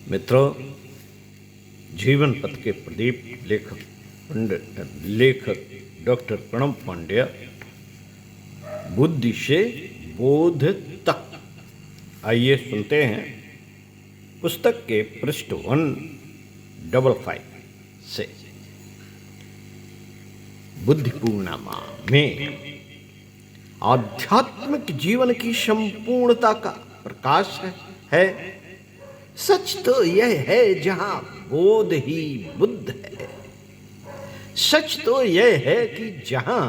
मित्रों, जीवन पथ के प्रदीप लेखक डॉक्टर प्रणव पांड्या, बुद्धि से बोध तक। आइए सुनते हैं पुस्तक के पृष्ठ 155 से। बुद्धि पूर्णिमा में आध्यात्मिक जीवन की संपूर्णता का प्रकाश है। सच तो यह है जहां बोध ही बुद्ध है। सच तो यह है कि जहां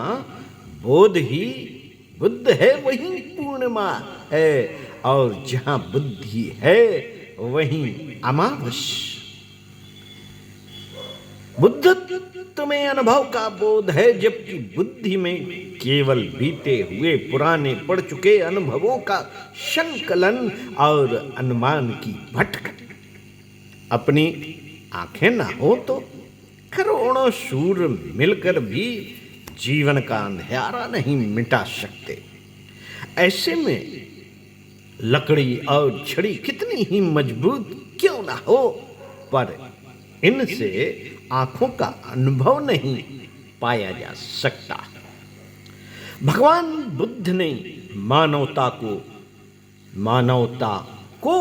बोध ही बुद्ध है वहीं पूर्णिमा है, और जहां बुद्धि है वहीं अमावस्या। बुद्धत्व में अनुभव का बोध है, जबकि बुद्धि में केवल बीते हुए पुराने पड़ चुके अनुभवों का संकलन और अनुमान की भटक। अपनी आंखें ना हो तो करोड़ों सूर्य मिलकर भी जीवन का अंधेरा नहीं मिटा सकते। ऐसे में लकड़ी और छड़ी कितनी ही मजबूत क्यों ना हो, पर इनसे आंखों का अनुभव नहीं पाया जा सकता। भगवान बुद्ध ने मानवता को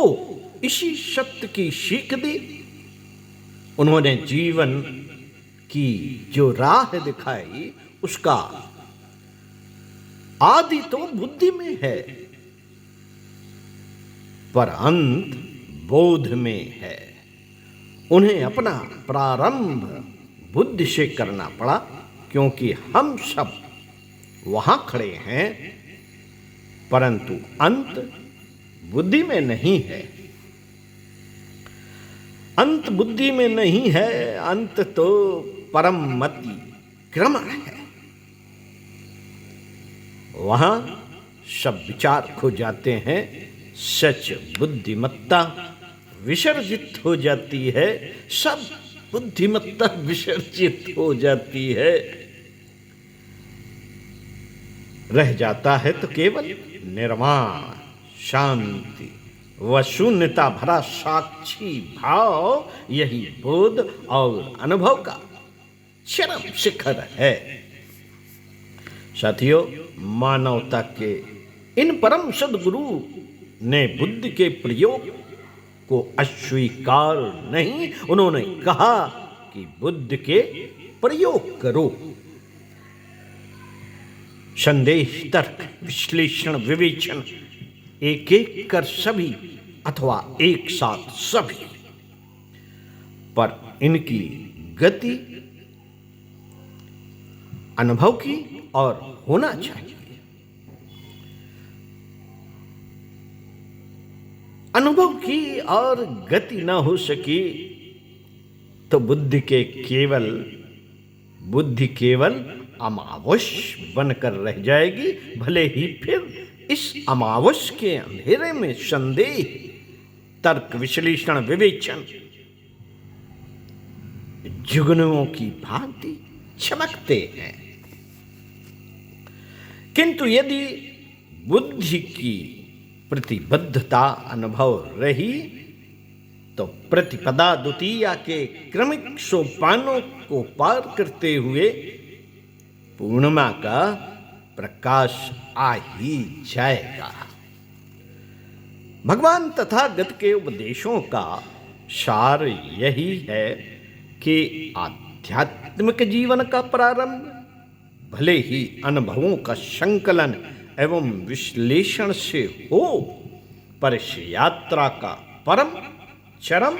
इसी सत्य की सीख दी। उन्होंने जीवन की जो राह दिखाई उसका आदि तो बुद्धि में है, पर अंत बोध में है। उन्हें अपना प्रारंभ बुद्धि से करना पड़ा, क्योंकि हम सब वहां खड़े हैं, परंतु अंत बुद्धि में नहीं है। अंत बुद्धि में नहीं है, अंत तो परम मति क्रमण है। वहां सब विचार खो जाते हैं, सच बुद्धिमत्ता विसर्जित हो जाती है, सब बुद्धिमत्ता विसर्जित हो जाती है। रह जाता है तो केवल निर्वाण, शांति व शून्यता भरा साक्षी भाव। यही बोध और अनुभव का चरम शिखर है। साथियों, मानवता के इन परम सद्गुरु ने बुद्धि के प्रयोग को अस्वीकार नहीं, उन्होंने कहा कि बुद्ध के प्रयोग करो। संदेश, तर्क, विश्लेषण, विवेचन, एक एक कर सभी अथवा एक साथ सभी, पर इनकी गति अनुभव की और होना चाहिए। अनुभव की और गति न हो सकी तो बुद्धि केवल अमावस्या बनकर रह जाएगी। भले ही फिर इस अमावस्या के अंधेरे में संदेह, तर्क, विश्लेषण, विवेचन जुगनुओं की भांति चमकते हैं, किंतु यदि बुद्धि की प्रतिबद्धता अनुभव रही तो प्रतिपदा द्वितीया के क्रमिक सोपानों को पार करते हुए पूर्णिमा का प्रकाश आ ही जाएगा। भगवान तथागत के उपदेशों का सार यही है कि आध्यात्मिक जीवन का प्रारंभ भले ही अनुभवों का संकलन एवं विश्लेषण से हो, पर इस यात्रा का परम चरम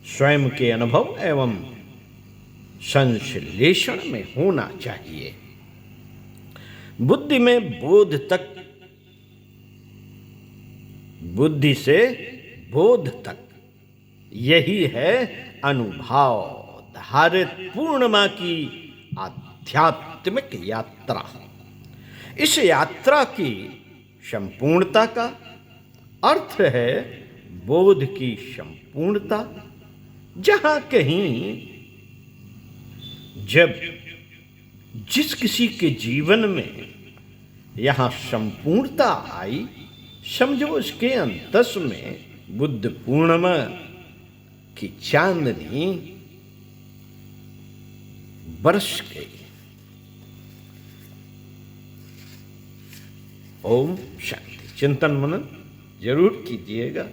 स्वयं के अनुभव एवं संश्लेषण में होना चाहिए। बुद्धि में बोध तक, बुद्धि से बोध तक, यही है अनुभव धारित पूर्णिमा की आध्यात्मिक यात्रा। इस यात्रा की संपूर्णता का अर्थ है बोध की संपूर्णता। जहां कहीं जब जिस किसी के जीवन में यहां संपूर्णता आई, समझो उसके अंतस में बुद्ध पूर्णिमा की चांदनी बरस गई। ओम शांति। चिंतन मनन जरूर कीजिएगा।